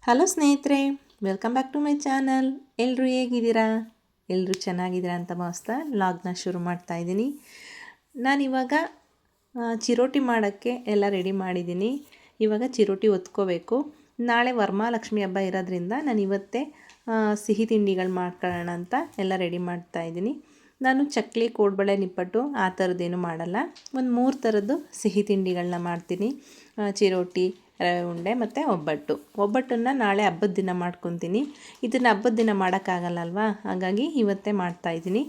Hello ಸ್ನೇಹಿತರೆ, welcome back to my channel. ಎಲ್ಲರೂ ಹೇಗಿದ್ದೀರಾ? ಎಲ್ಲರೂ ಚೆನ್ನಾಗಿದ್ದೀರಾ ಅಂತ ಭಾವಿಸ್ತಾ ಲಾಗ್ನ ಶುರು ಮಾಡ್ತಾ ಇದ್ದೀನಿ. ನಾನಿವಾಗ ಚಿರೋಟಿ ಮಾಡೋಕ್ಕೆ ಎಲ್ಲ ರೆಡಿ ಮಾಡಿದ್ದೀನಿ. ಇವಾಗ ಚಿರೋಟಿ ಒತ್ಕೋಬೇಕು. ನಾಳೆ ವರಮಹಾಲಕ್ಷ್ಮಿ ಹಬ್ಬ ಇರೋದ್ರಿಂದ ನಾನು ಇವತ್ತೇ ಸಿಹಿ ತಿಂಡಿಗಳು ಮಾಡ್ಕೊಳ್ಳೋಣ ಅಂತ ಎಲ್ಲ ರೆಡಿ ಮಾಡ್ತಾ ಇದ್ದೀನಿ. ನಾನು ಚಕ್ಲಿ, ಕೋಡ್ಬಳೆ, ನಿಪ್ಪಟ್ಟು ಆ ಥರದ್ದೇನು ಮಾಡಲ್ಲ. ಒಂದು 3 ಥರದ್ದು ಸಿಹಿ ತಿಂಡಿಗಳನ್ನ ಮಾಡ್ತೀನಿ. ಚಿರೋಟಿ, ರವೆ ಉಂಡೆ ಮತ್ತು ಒಬ್ಬಟ್ಟನ್ನು ನಾಳೆ ಹಬ್ಬದ ದಿನ ಮಾಡ್ಕೊತೀನಿ. ಇದನ್ನು ಹಬ್ಬದ ದಿನ ಮಾಡೋಕ್ಕಾಗಲ್ಲ ಅಲ್ವಾ, ಹಾಗಾಗಿ ಇವತ್ತೇ ಮಾಡ್ತಾಯಿದ್ದೀನಿ.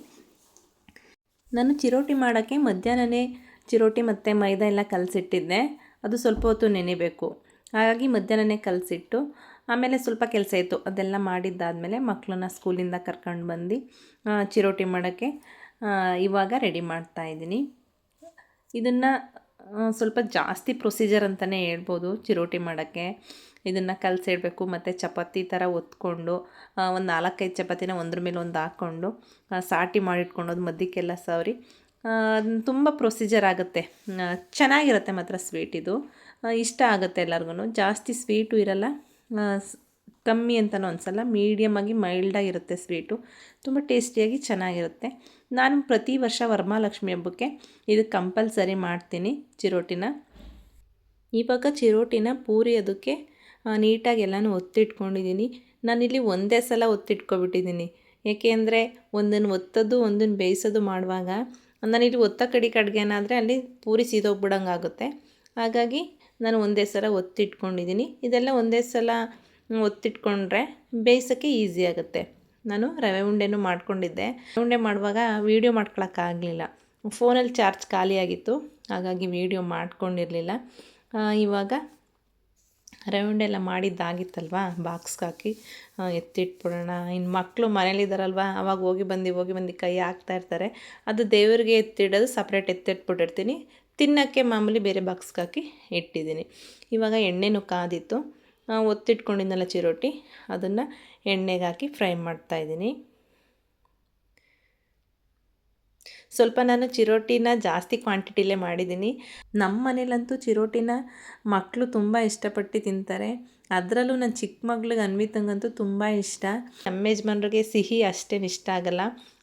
ನಾನು ಚಿರೋಟಿ ಮಾಡೋಕ್ಕೆ ಮಧ್ಯಾಹ್ನವೇ ಚಿರೋಟಿ ಮತ್ತು ಮೈದಾ ಎಲ್ಲ ಕಲಸಿಟ್ಟಿದ್ದೆ. ಅದು ಸ್ವಲ್ಪ ಹೊತ್ತು ನೆನೆಬೇಕು. ಹಾಗಾಗಿ ಮಧ್ಯಾಹ್ನವೇ ಕಲಸಿಟ್ಟು ಆಮೇಲೆ ಸ್ವಲ್ಪ ಕೆಲಸ ಇತ್ತು, ಅದೆಲ್ಲ ಮಾಡಿದ್ದಾದಮೇಲೆ ಮಕ್ಕಳನ್ನ ಸ್ಕೂಲಿಂದ ಕರ್ಕೊಂಡು ಬಂದು ಚಿರೋಟಿ ಮಾಡೋಕ್ಕೆ ಇವಾಗ ರೆಡಿ ಮಾಡ್ತಾಯಿದ್ದೀನಿ. ಇದನ್ನು ಸ್ವಲ್ಪ ಜಾಸ್ತಿ ಪ್ರೊಸೀಜರ್ ಅಂತಲೇ ಹೇಳ್ಬೋದು ಚಿರೋಟಿ ಮಾಡೋಕ್ಕೆ. ಇದನ್ನು ಕಲಸಿಡಬೇಕು ಮತ್ತು ಚಪಾತಿ ಥರ ಒತ್ಕೊಂಡು ಒಂದು 4-5 ಚಪಾತಿನ ಒಂದ್ರ ಮೇಲೆ ಒಂದು ಹಾಕ್ಕೊಂಡು ಸಾಟಿ ಮಾಡಿಟ್ಕೊಂಡೋದು ಮಧ್ಯಕ್ಕೆಲ್ಲ ಸವರಿ ತುಂಬ ಪ್ರೊಸೀಜರ್ ಆಗುತ್ತೆ. ಚೆನ್ನಾಗಿರುತ್ತೆ ಮಾತ್ರ ಸ್ವೀಟ್ ಇದು. ಇಷ್ಟ ಆಗುತ್ತೆ ಎಲ್ಲರಿಗೂ. ಜಾಸ್ತಿ ಸ್ವೀಟು ಇರಲ್ಲ, ಕಮ್ಮಿ ಅಂತಲೂ ಅನಿಸಲ್ಲ, ಮೀಡಿಯಮಾಗಿ ಮೈಲ್ಡಾಗಿರುತ್ತೆ ಸ್ವೀಟು. ತುಂಬ ಟೇಸ್ಟಿಯಾಗಿ ಚೆನ್ನಾಗಿರುತ್ತೆ. ನಾನು ಪ್ರತಿ ವರ್ಷ ವರಮಹಾಲಕ್ಷ್ಮಿ ಹಬ್ಬಕ್ಕೆ ಇದು ಕಂಪಲ್ಸರಿ ಮಾಡ್ತೀನಿ ಚಿರೋಟಿನ. ಇವಾಗ ಚಿರೋಟಿನ ಪೂರಿ ಅದಕ್ಕೆ ನೀಟಾಗಿ ಎಲ್ಲನೂ ಒತ್ತಿಟ್ಕೊಂಡಿದ್ದೀನಿ. ನಾನಿಲ್ಲಿ ಒಂದೇ ಸಲ ಒತ್ತಿಟ್ಕೊಬಿಟ್ಟಿದ್ದೀನಿ. ಏಕೆ ಅಂದರೆ ಒಂದನ್ನು ಒತ್ತೋದು ಒಂದನ್ನು ಬೇಯಿಸೋದು ಮಾಡುವಾಗ ನಾನಿಲ್ಲಿ ಒತ್ತ ಕಡೆಗೇನಾದರೆ ಅಲ್ಲಿ ಪೂರಿ ಸೀದೋಗ್ಬಿಡಂಗಾಗುತ್ತೆ. ಹಾಗಾಗಿ ನಾನು ಒಂದೇ ಸಲ ಒತ್ತಿಟ್ಕೊಂಡಿದ್ದೀನಿ. ಇದೆಲ್ಲ ಒಂದೇ ಸಲ ಒತ್ತಿಟ್ಕೊಂಡ್ರೆ ಬೇಯಿಸೋಕ್ಕೆ ಈಸಿ ಆಗುತ್ತೆ. ನಾನು ರವೆ ಉಂಡೆನೂ ಮಾಡ್ಕೊಂಡಿದ್ದೆ. ಉಂಡೆ ಮಾಡುವಾಗ ವೀಡಿಯೋ ಮಾಡ್ಕೊಳಕ್ಕಾಗಲಿಲ್ಲ, ಫೋನಲ್ಲಿ ಚಾರ್ಜ್ ಖಾಲಿಯಾಗಿತ್ತು, ಹಾಗಾಗಿ ವೀಡಿಯೋ ಮಾಡ್ಕೊಂಡಿರಲಿಲ್ಲ. ಇವಾಗ ರವೆ ಉಂಡೆ ಎಲ್ಲ ಮಾಡಿದ್ದಾಗಿತ್ತಲ್ವ, ಬಾಕ್ಸ್ಗೆ ಹಾಕಿ ಎತ್ತಿಟ್ಬಿಡೋಣ. ಇನ್ನು ಮಕ್ಕಳು ಮನೇಲಿದ್ದಾರಲ್ವ, ಅವಾಗ ಹೋಗಿ ಬಂದು ಕೈ ಹಾಕ್ತಾಯಿರ್ತಾರೆ. ಅದು ದೇವರಿಗೆ ಎತ್ತಿಡೋದು ಸಪ್ರೇಟ್ ಎತ್ತಿಟ್ಬಿಟ್ಟಿರ್ತೀನಿ. ತಿನ್ನೋಕ್ಕೆ ಮಾಮೂಲಿ ಬೇರೆ ಬಾಕ್ಸ್ಗೆ ಹಾಕಿ ಇಟ್ಟಿದ್ದೀನಿ. ಇವಾಗ ಎಣ್ಣೆನೂ ಕಾದಿತ್ತು. ಒತ್ತಿಟ್ಕೊಂಡಿದ್ದೆನಲ್ಲ ಚಿರೋಟಿ, ಅದನ್ನು ಎಣ್ಣೆಗೆ ಹಾಕಿ ಫ್ರೈ ಮಾಡ್ತಾಯಿದ್ದೀನಿ. ಸ್ವಲ್ಪ ನಾನು ಚಿರೋಟಿನ ಜಾಸ್ತಿ ಕ್ವಾಂಟಿಟಿಲೇ ಮಾಡಿದ್ದೀನಿ. ನಮ್ಮ ಮನೇಲಂತೂ ಚಿರೋಟಿನ ಮಕ್ಕಳು ತುಂಬ ಇಷ್ಟಪಟ್ಟು ತಿಂತಾರೆ. ಅದರಲ್ಲೂ ನನ್ನ ಚಿಕ್ಕ ಮಗಳಿಗೆ ಅನ್ವಿತಂಗಂತೂ ತುಂಬ ಇಷ್ಟ. ನಮ್ಮ ಯಜಮಾನ್ರಿಗೆ ಸಿಹಿ ಅಷ್ಟೇನು ಇಷ್ಟ ಆಗಲ್ಲ.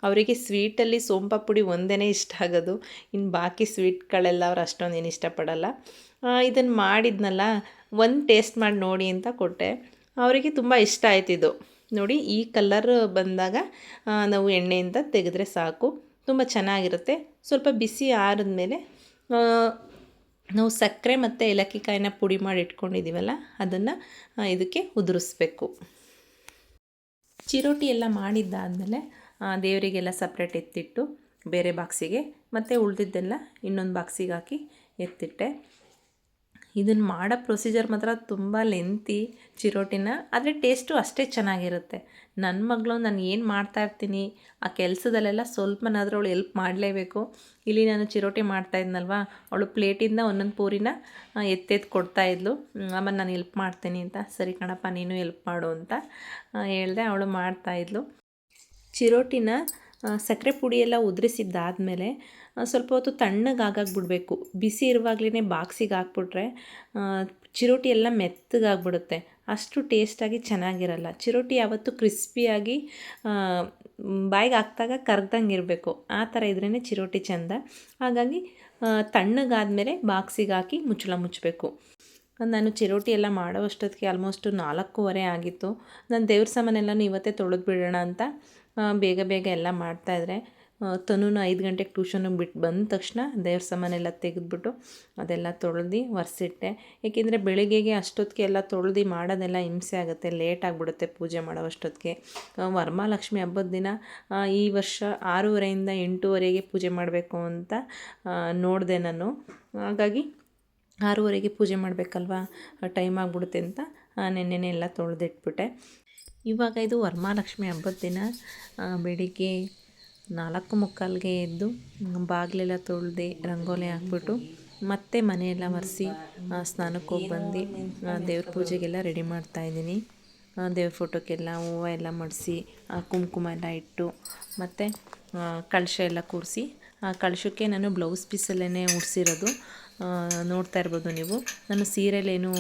ಅವರಿಗೆ ಸ್ವೀಟಲ್ಲಿ ಸೋಂಪಾಪುಡಿ ಒಂದೇ ಇಷ್ಟ ಆಗೋದು. ಇನ್ನು ಬಾಕಿ ಸ್ವೀಟ್ಗಳೆಲ್ಲ ಅವ್ರು ಅಷ್ಟೊಂದು ಏನು ಇಷ್ಟಪಡಲ್ಲ. ಇದನ್ನು ಮಾಡಿದ್ನಲ್ಲ, ಒಂದು ಟೇಸ್ಟ್ ಮಾಡಿ ನೋಡಿ ಅಂತ ಕೊಟ್ಟೆ. ಅವರಿಗೆ ತುಂಬ ಇಷ್ಟ ಆಯ್ತಿದ್ದು. ನೋಡಿ, ಈ ಕಲರ್ ಬಂದಾಗ ನಾವು ಎಣ್ಣೆಯಿಂದ ತೆಗೆದ್ರೆ ಸಾಕು, ತುಂಬ ಚೆನ್ನಾಗಿರುತ್ತೆ. ಸ್ವಲ್ಪ ಬಿಸಿ ಆರಿದ್ಮೇಲೆ ನಾವು ಸಕ್ಕರೆ ಮತ್ತು ಏಲಕ್ಕಿ ಕಾಯಿನ ಪುಡಿ ಮಾಡಿ ಇಟ್ಕೊಂಡಿದ್ದೀವಲ್ಲ, ಅದನ್ನು ಇದಕ್ಕೆ ಉದುರಿಸ್ಬೇಕು. ಚಿರೋಟಿ ಎಲ್ಲ ಮಾಡಿದ್ದಾದಮೇಲೆ ದೇವರಿಗೆಲ್ಲ ಸಪ್ರೇಟ್ ಎತ್ತಿಟ್ಟು ಬೇರೆ ಬಾಕ್ಸಿಗೆ, ಮತ್ತು ಉಳಿದಿದ್ದೆಲ್ಲ ಇನ್ನೊಂದು ಬಾಕ್ಸಿಗೆ ಹಾಕಿ ಎತ್ತಿಟ್ಟೆ. ಇದನ್ನು ಮಾಡೋ ಪ್ರೊಸೀಜರ್ ಮಾತ್ರ ತುಂಬ ಲೆಂತಿ ಚಿರೋಟಿನ, ಆದರೆ ಟೇಸ್ಟು ಅಷ್ಟೇ ಚೆನ್ನಾಗಿರುತ್ತೆ. ನನ್ನ ಮಗಳು ನಾನು ಏನು ಮಾಡ್ತಾಯಿರ್ತೀನಿ ಆ ಕೆಲಸದಲ್ಲೆಲ್ಲ ಸ್ವಲ್ಪನಾದರೂ ಅವಳು ಹೆಲ್ಪ್ ಮಾಡಲೇಬೇಕು. ಇಲ್ಲಿ ನಾನು ಚಿರೋಟಿ ಮಾಡ್ತಾಯಿದ್ನಲ್ವ, ಅವಳು ಪ್ಲೇಟಿಂದ ಒಂದೊಂದು ಪೂರಿನ ಎತ್ತೆತ್ತು ಕೊಡ್ತಾಯಿದ್ಲು. ಆಮೇಲೆ ನಾನು ಹೆಲ್ಪ್ ಮಾಡ್ತೀನಿ ಅಂತ, ಸರಿ ಕಣಪ್ಪ ನೀನು ಹೆಲ್ಪ್ ಮಾಡು ಅಂತ ಹೇಳಿದೆ. ಅವಳು ಮಾಡ್ತಾಯಿದ್ಲು. ಚಿರೋಟಿನ ಸಕ್ಕರೆ ಪುಡಿ ಎಲ್ಲ ಉದುರಿಸಿದ್ದಾದಮೇಲೆ ಸ್ವಲ್ಪ ಹೊತ್ತು ತಣ್ಣಗಾಗಕ್ಕೆ ಬಿಡಬೇಕು. ಬಿಸಿ ಇರುವಾಗಲೇ ಬಾಕ್ಸಿಗೆ ಹಾಕ್ಬಿಟ್ರೆ ಚಿರೋಟಿ ಎಲ್ಲ ಮೆತ್ತಗಾಗ್ಬಿಡುತ್ತೆ, ಅಷ್ಟು ಟೇಸ್ಟಾಗಿ ಚೆನ್ನಾಗಿರಲ್ಲ. ಚಿರೋಟಿ ಯಾವತ್ತೂ ಕ್ರಿಸ್ಪಿಯಾಗಿ ಬಾಯಿಗೆ ಹಾಕ್ದಾಗ ಕರ್ಗ್ದಂಗೆ ಇರಬೇಕು, ಆ ಥರ ಇದ್ರೇ ಚಿರೋಟಿ ಚೆಂದ. ಹಾಗಾಗಿ ತಣ್ಣಗಾದಮೇಲೆ ಬಾಕ್ಸಿಗೆ ಹಾಕಿ ಮುಚ್ಚಬೇಕು. ನಾನು ಚಿರೋಟಿ ಎಲ್ಲ ಮಾಡೋ ಅಷ್ಟೊತ್ತಿಗೆ ಆಲ್ಮೋಸ್ಟು 4:15 ಆಗಿತ್ತು. ನಾನು ದೇವ್ರ ಸಾಮಾನೆಲ್ಲನೂ ಇವತ್ತೇ ತೊಳೆದು ಬಿಡೋಣ ಅಂತ ಬೇಗ ಎಲ್ಲ ಮಾಡ್ತಾಯಿದ್ರೆ, ತನೂನು 5 ಗಂಟೆಗೆ ಟ್ಯೂಷನಿಗೆ ಬಿಟ್ಟು ಬಂದ ತಕ್ಷಣ ದೇವ್ರ ಸಾಮಾನೆಲ್ಲ ತೆಗೆದ್ಬಿಟ್ಟು ಅದೆಲ್ಲ ತೊಳೆದು ಒರೆಸಿಟ್ಟೆ. ಏಕೆಂದರೆ ಬೆಳಿಗ್ಗೆಗೆ ಅಷ್ಟೊತ್ತಿಗೆ ಎಲ್ಲ ತೊಳೆದು ಮಾಡೋದೆಲ್ಲ ಹಿಂಸೆ ಆಗುತ್ತೆ, ಲೇಟ್ ಆಗಿಬಿಡುತ್ತೆ ಪೂಜೆ ಮಾಡೋ ಅಷ್ಟೊತ್ತಿಗೆ. ವರಮಹಾಲಕ್ಷ್ಮಿ ಹಬ್ಬದ ದಿನ ಈ ವರ್ಷ 6:30ಯಿಂದ 8:00ವರೆಗೆ ಪೂಜೆ ಮಾಡಬೇಕು ಅಂತ ನೋಡಿದೆ ನಾನು. ಹಾಗಾಗಿ 6:00ವರೆಗೆ ಪೂಜೆ ಮಾಡಬೇಕಲ್ವ, ಟೈಮ್ ಆಗಿಬಿಡುತ್ತೆ ಅಂತ ನೆನ್ನೆನೇ ಎಲ್ಲ ತೊಳೆದಿಟ್ಬಿಟ್ಟೆ. ಇವಾಗ ಇದು ವರಮಹಾಲಕ್ಷ್ಮಿ ಹಬ್ಬದ ದಿನ ಬೆಳಿಗ್ಗೆ 4:45ಗೆ ಎದ್ದು ಬಾಗಿಲೆಲ್ಲ ತೊಳೆದು ರಂಗೋಲಿ ಹಾಕ್ಬಿಟ್ಟು ಮತ್ತೆ ಮನೆಯೆಲ್ಲ ಒರೆಸಿ ಸ್ನಾನಕ್ಕೆ ಹೋಗಿ ಬಂದು ದೇವ್ರ ಪೂಜೆಗೆಲ್ಲ ರೆಡಿ ಮಾಡ್ತಾಯಿದ್ದೀನಿ. ದೇವ್ರ ಫೋಟೋಕ್ಕೆಲ್ಲ ಹೂವು ಎಲ್ಲ ಮಡಿಸಿ ಕುಂಕುಮ ಎಲ್ಲ ಇಟ್ಟು ಮತ್ತು ಕಳಶ ಎಲ್ಲ ಕೂರಿಸಿ, ಆ ಕಳಶಕ್ಕೆ ನಾನು ಬ್ಲೌಸ್ ಪೀಸಲ್ಲೇ ಉಡಿಸಿರೋದು ನೋಡ್ತಾ ಇರ್ಬೋದು ನೀವು. ನಾನು ಸೀರೆಲೇನು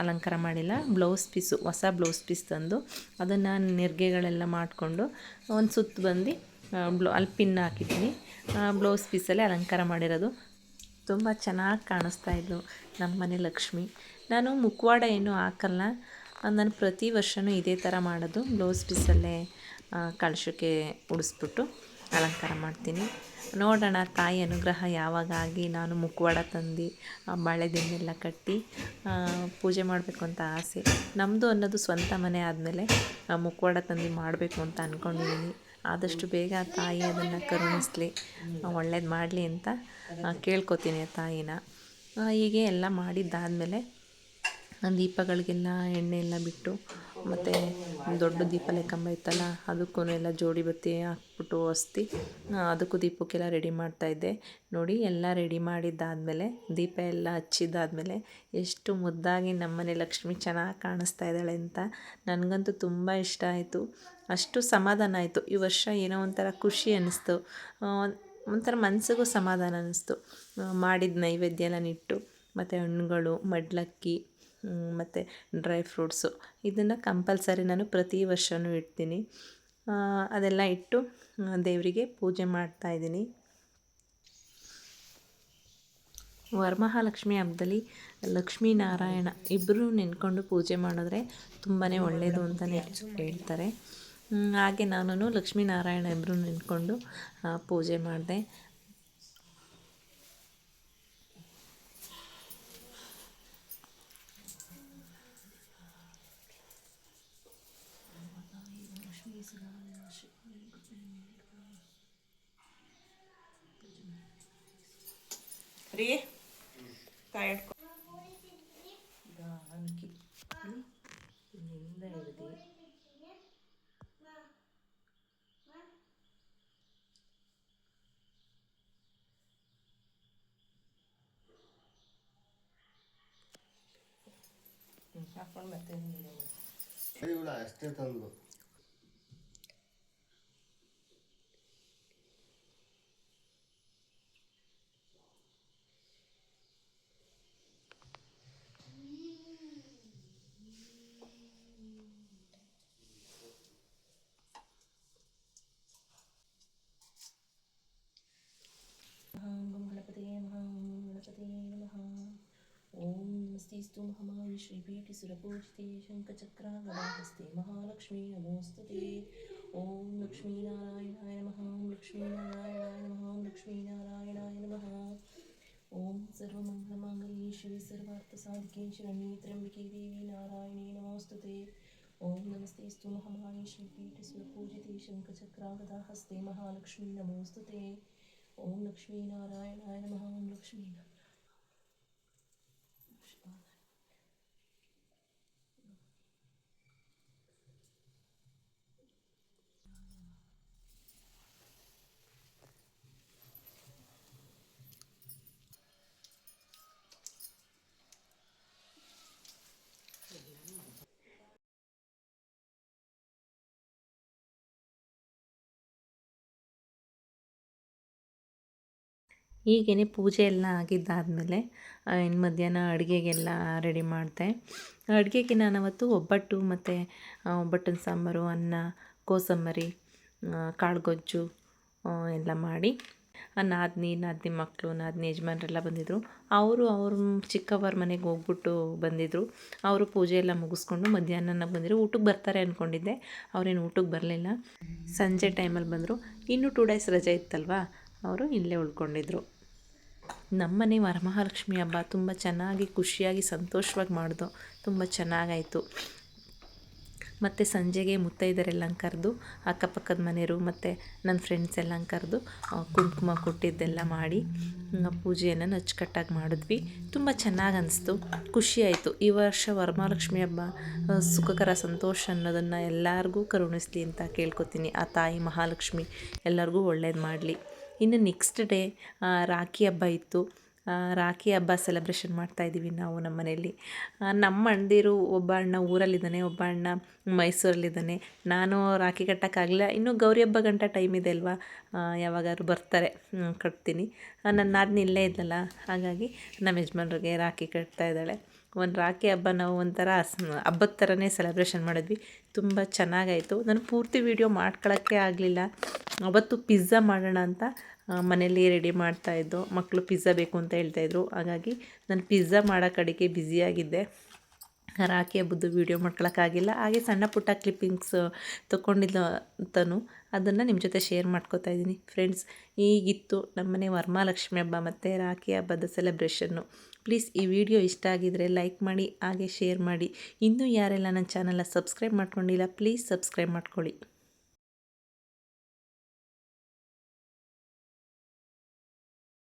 ಅಲಂಕಾರ ಮಾಡಿಲ್ಲ. ಬ್ಲೌಸ್ ಪೀಸು, ಹೊಸ ಬ್ಲೌಸ್ ಪೀಸ್ ತಂದು ಅದನ್ನು ನೆರಿಗೆಗಳೆಲ್ಲ ಮಾಡಿಕೊಂಡು ಒಂದು ಸುತ್ತು ಬಂದು ಅಲ್ಲಿ ಪಿನ್ ಹಾಕಿದ್ದೀನಿ. ಬ್ಲೌಸ್ ಪೀಸಲ್ಲೇ ಅಲಂಕಾರ ಮಾಡಿರೋದು. ತುಂಬ ಚೆನ್ನಾಗಿ ಕಾಣಿಸ್ತಾ ಇದ್ಲು ನಮ್ಮ ಮನೆ ಲಕ್ಷ್ಮಿ. ನಾನು ಮುಖವಾಡ ಏನೂ ಹಾಕಲ್ಲ, ನಾನು ಪ್ರತಿ ವರ್ಷವೂ ಇದೇ ಥರ ಮಾಡೋದು. ಬ್ಲೌಸ್ ಪೀಸಲ್ಲೇ ಕಳಶಕ್ಕೆ ಉಡಿಸ್ಬಿಟ್ಟು ಅಲಂಕಾರ ಮಾಡ್ತೀನಿ. ನೋಡೋಣ ತಾಯಿ ಅನುಗ್ರಹ ಯಾವಾಗ ಆಗಿ ನಾನು ಮುಖವಾಡ ತಂದು ಬಾಳೆದಿಂಡೆಲ್ಲ ಕಟ್ಟಿ ಪೂಜೆ ಮಾಡಬೇಕು ಅಂತ ಆಸೆ. ನಮ್ಮದು ಅನ್ನೋದು ಸ್ವಂತ ಮನೆ ಆದಮೇಲೆ ಮುಖವಾಡ ತಂದು ಮಾಡಬೇಕು ಅಂತ ಅಂದ್ಕೊಂಡಿದ್ದೀನಿ. ಆದಷ್ಟು ಬೇಗ ತಾಯಿ ಅದನ್ನು ಕರುಣಿಸಲಿ, ಒಳ್ಳೇದು ಮಾಡಲಿ ಅಂತ ಕೇಳ್ಕೊತೀನಿ ತಾಯಿನ. ಹೀಗೆ ಎಲ್ಲ ಮಾಡಿದ್ದಾದಮೇಲೆ ದೀಪಗಳಿಗೆಲ್ಲ ಎಣ್ಣೆ ಎಲ್ಲ ಬಿಟ್ಟು, ಮತ್ತು ದೊಡ್ಡ ದೀಪ ಲೆಕ್ಕಂಬ ಇತ್ತಲ್ಲ ಅದಕ್ಕೂ ಎಲ್ಲ ಜೋಡಿ ಬತ್ತಿ ಹಾಕ್ಬಿಟ್ಟು ಹೊಸ್ತಿ ಅದಕ್ಕೂ ದೀಪಕ್ಕೆಲ್ಲ ರೆಡಿ ಮಾಡ್ತಾಯಿದ್ದೆ. ನೋಡಿ ಎಲ್ಲ ರೆಡಿ ಮಾಡಿದ್ದಾದಮೇಲೆ ದೀಪ ಎಲ್ಲ ಹಚ್ಚಿದ್ದಾದಮೇಲೆ ಎಷ್ಟು ಮುದ್ದಾಗಿ ನಮ್ಮನೆ ಲಕ್ಷ್ಮಿ ಚೆನ್ನಾಗಿ ಕಾಣಿಸ್ತಾ ಇದ್ದಾಳೆ ಅಂತ ನನಗಂತೂ ತುಂಬ ಇಷ್ಟ ಆಯಿತು. ಅಷ್ಟು ಸಮಾಧಾನ ಆಯಿತು. ಈ ವರ್ಷ ಏನೋ ಒಂಥರ ಖುಷಿ ಅನ್ನಿಸ್ತು, ಒಂಥರ ಮನಸ್ಸಿಗೂ ಸಮಾಧಾನ ಅನ್ನಿಸ್ತು. ಮಾಡಿದ ನೈವೇದ್ಯ ಎಲ್ಲ ಇಟ್ಟು, ಮತ್ತು ಹಣ್ಣುಗಳು, ಮಡ್ಲಕ್ಕಿ, ಮತ್ತು ಡ್ರೈ ಫ್ರೂಟ್ಸು ಇದನ್ನು ಕಂಪಲ್ಸರಿ ನಾನು ಪ್ರತಿ ವರ್ಷವೂ ಇಡ್ತೀನಿ. ಅದೆಲ್ಲ ಇಟ್ಟು ದೇವರಿಗೆ ಪೂಜೆ ಮಾಡ್ತಾಯಿದ್ದೀನಿ. ವರಮಹಾಲಕ್ಷ್ಮಿ ಹಬ್ಬದಲ್ಲಿ ಲಕ್ಷ್ಮೀನಾರಾಯಣ ಇಬ್ಬರೂ ನೆನ್ಕೊಂಡು ಪೂಜೆ ಮಾಡಿದ್ರೆ ತುಂಬಾ ಒಳ್ಳೆಯದು ಅಂತಲೇ ಹೇಳ್ತಾರೆ. ಹಾಗೆ ನಾನು ಲಕ್ಷ್ಮೀನಾರಾಯಣ ಇಬ್ಬರೂ ನೆನ್ಕೊಂಡು ಪೂಜೆ ಮಾಡಿದೆ. ರೀ ತಾಯಿಡ್ಕೊ ಗಾನಕಿ ಇಲ್ಲಿಂದ ಹಿಡ್ದು ಹಾಕೊಂಡು ಮತ್ತೆ ನೀರು ಅಷ್ಟೇ ತಂದು ಓಂ ನಮಸ್ತೆಸ್ತು ಮಹಾಮಾಯಿ ಶ್ರೀಪೀಠಿ ಸುರಪೂಜಿತೆ ಶಂಖಚಕ್ರಾಗದಾಹಸ್ತೆ ಮಹಾಲಕ್ಷ್ಮೀ ನಮೋಸ್ತುತೆ. ಓಂ ಲಕ್ಷ್ಮೀನಾರಾಯಣಾಯ ನಮಃ. ಓಂ ಲಕ್ಷ್ಮೀನಾರಾಯಣಾಯ ನಮಃ. ಓಂ ಲಕ್ಷ್ಮೀನಾರಾಯಣಾಯ ನಮಃ. ಓಂ ಸರ್ವಮಂಗಲಮಾಂಗಲ್ಯೆ ಶಿವೆ ಸರ್ವಾರ್ಥಸಾಧಿಕೆ ಶರಣ್ಯೆ ತ್ರ್ಯಂಬಕೆ ದೇವಿ ನಾರಾಯಣಿ ನಮೋಸ್ತುತೆ. ಓಂ ನಮಸ್ತೆಸ್ತು ಮಹಾಮಾಯಿ ಶ್ರೀಪೀಠಿ ಸುರಪೂಜಿತೆ ಶಂಖಚಕ್ರಾಗದಾಹಸ್ತೆ ಮಹಾಲಕ್ಷ್ಮೀ ನಮೋಸ್ತುತೆ. ಓಂ ಲಕ್ಷ್ಮೀನಾರಾಯಣಾಯ ನಮಃ. ಓಂ ಲಕ್ಷ್ಮೀನಾರಾಯಣ ಹೀಗೇ ಪೂಜೆ ಎಲ್ಲ ಆಗಿದ್ದಾದಮೇಲೆ ಇನ್ನು ಮಧ್ಯಾಹ್ನ ಅಡುಗೆಗೆಲ್ಲ ರೆಡಿ ಮಾಡಿದೆ. ಅಡುಗೆಗೆ ನಾನು ಅವತ್ತು ಒಬ್ಬಟ್ಟು ಮತ್ತು ಒಬ್ಬಟ್ಟಿನ ಸಾಂಬಾರು, ಅನ್ನ, ಕೋಸಂಬರಿ, ಕಾಳುಗೊಜ್ಜು ಎಲ್ಲ ಮಾಡಿ ನಾದಿನಿ ಮಕ್ಕಳು, ನಾದಿನಿ ಯಜಮಾನ್ರೆಲ್ಲ ಬಂದಿದ್ದರು. ಅವ್ರ ಚಿಕ್ಕವ್ರ ಮನೆಗೆ ಹೋಗ್ಬಿಟ್ಟು ಬಂದಿದ್ದರು. ಅವರು ಪೂಜೆ ಎಲ್ಲ ಮುಗಿಸ್ಕೊಂಡು ಮಧ್ಯಾಹ್ನ ಬಂದಿದ್ರು. ಊಟಕ್ಕೆ ಬರ್ತಾರೆ ಅಂದ್ಕೊಂಡಿದ್ದೆ, ಅವರೇನು ಊಟಕ್ಕೆ ಬರಲಿಲ್ಲ, ಸಂಜೆ ಟೈಮಲ್ಲಿ ಬಂದರು. ಇನ್ನೂ 2 ಡೇಸ್ ರಜೆ ಇತ್ತಲ್ವ, ಅವರು ಇಲ್ಲೇ ಉಳ್ಕೊಂಡಿದ್ರು. ನಮ್ಮನೆ ವರಮಹಾಲಕ್ಷ್ಮಿ ಹಬ್ಬ ತುಂಬ ಚೆನ್ನಾಗಿ ಖುಷಿಯಾಗಿ ಸಂತೋಷವಾಗಿ ಮಾಡಿದೋ, ತುಂಬ ಚೆನ್ನಾಗಾಯಿತು. ಮತ್ತು ಸಂಜೆಗೆ ಮುತ್ತೈದರೆಲ್ಲ ಕರೆದು ಅಕ್ಕಪಕ್ಕದ ಮನೆಯವರು ಮತ್ತು ನನ್ನ ಫ್ರೆಂಡ್ಸ್ ಎಲ್ಲ ಕರೆದು ಕುಂಕುಮ ಕೊಟ್ಟಿದ್ದೆಲ್ಲ ಮಾಡಿ ಪೂಜೆಯನ್ನು ಅಚ್ಚುಕಟ್ಟಾಗಿ ಮಾಡಿದ್ವಿ. ತುಂಬ ಚೆನ್ನಾಗಿ ಅನಿಸ್ತು, ಖುಷಿಯಾಯಿತು. ಈ ವರ್ಷ ವರಮಹಾಲಕ್ಷ್ಮಿ ಹಬ್ಬ ಸುಖಕರ ಸಂತೋಷ ಅನ್ನೋದನ್ನು ಎಲ್ಲರಿಗೂ ಕರುಣಿಸಲಿ ಅಂತ ಕೇಳ್ಕೊತೀನಿ. ಆ ತಾಯಿ ಮಹಾಲಕ್ಷ್ಮಿ ಎಲ್ಲರಿಗೂ ಒಳ್ಳೇದು ಮಾಡಲಿ. ಇನ್ನು ನೆಕ್ಸ್ಟ್ ಡೇ ರಾಖಿ ಹಬ್ಬ ಇತ್ತು. ರಾಖಿ ಹಬ್ಬ ಸೆಲೆಬ್ರೇಷನ್ ಮಾಡ್ತಾಯಿದ್ದೀವಿ ನಾವು ನಮ್ಮ ಮನೆಯಲ್ಲಿ. ನಮ್ಮ ಅಣ್ಣದಿರು, ಒಬ್ಬ ಅಣ್ಣ ಊರಲ್ಲಿದ್ದಾನೆ, ಒಬ್ಬ ಅಣ್ಣ ಮೈಸೂರಲ್ಲಿದ್ದಾನೆ. ನಾನು ರಾಖಿ ಕಟ್ಟೋಕ್ಕಾಗಲಿಲ್ಲ. ಇನ್ನೂ ಗೌರಿ ಹಬ್ಬ ಗಂಟ ಟೈಮ್ ಇದೆ ಅಲ್ವಾ, ಯಾವಾಗಾದ್ರು ಬರ್ತಾರೆ, ಕಟ್ತೀನಿ. ನನ್ನ ನಾದಿನಿ ಇಲ್ಲೇ ಇದ್ದಲ್ಲ, ಹಾಗಾಗಿ ನಮ್ಮ ಯಜಮಾನ್ರಿಗೆ ರಾಖಿ ಕಟ್ತಾ ಇದ್ದಾಳೆ. ಒಂದು ರಾಖಿ ಹಬ್ಬ ನಾವು ಒಂಥರ ಹಬ್ಬದ ಥರನೇ ಸೆಲೆಬ್ರೇಷನ್ ಮಾಡಿದ್ವಿ. ತುಂಬ ಚೆನ್ನಾಗಾಯಿತು. ನಾನು ಪೂರ್ತಿ ವೀಡಿಯೋ ಮಾಡ್ಕೊಳ್ಳೋಕ್ಕೆ ಆಗಲಿಲ್ಲ. ಅವತ್ತು ಪಿಜ್ಜಾ ಮಾಡೋಣ ಅಂತ ಮನೇಲಿ ರೆಡಿ ಮಾಡ್ತಾಯಿದ್ದು. ಮಕ್ಕಳು ಪಿಜ್ಜಾ ಬೇಕು ಅಂತ ಹೇಳ್ತಾಯಿದ್ರು. ಹಾಗಾಗಿ ನಾನು ಪಿಜ್ಜಾ ಮಾಡೋ ಕಡೆಗೆ ಬ್ಯುಸಿಯಾಗಿದ್ದೆ. ರಾಖಿ ಹಬ್ಬದ್ದು ವೀಡಿಯೋ ಮಾಡ್ಕೊಳಕ್ಕಾಗಿಲ್ಲ. ಹಾಗೆ ಸಣ್ಣ ಪುಟ್ಟ ಕ್ಲಿಪ್ಪಿಂಗ್ಸ್ ತೊಗೊಂಡಿದ್ದು ಅಂತಲೂ ಅದನ್ನು ನಿಮ್ಮ ಜೊತೆ ಶೇರ್ ಮಾಡ್ಕೋತಾ ಇದ್ದೀನಿ ಫ್ರೆಂಡ್ಸ್. ಈಗಿತ್ತು ನಮ್ಮನೆ ವರಮಹಾಲಕ್ಷ್ಮಿ ಹಬ್ಬ ಮತ್ತು ರಾಖಿ ಹಬ್ಬದ ಸೆಲೆಬ್ರೇಷನ್ನು. ಪ್ಲೀಸ್ ಈ ವಿಡಿಯೋ ಇಷ್ಟ ಆಗಿದರೆ ಲೈಕ್ ಮಾಡಿ, ಹಾಗೆ ಶೇರ್ ಮಾಡಿ. ಇನ್ನೂ ಯಾರೆಲ್ಲ ನನ್ನ ಚಾನಲ್ನ ಸಬ್ಸ್ಕ್ರೈಬ್ ಮಾಡ್ಕೊಂಡಿಲ್ಲ ಪ್ಲೀಸ್ ಸಬ್ಸ್ಕ್ರೈಬ್ ಮಾಡ್ಕೊಳ್ಳಿ.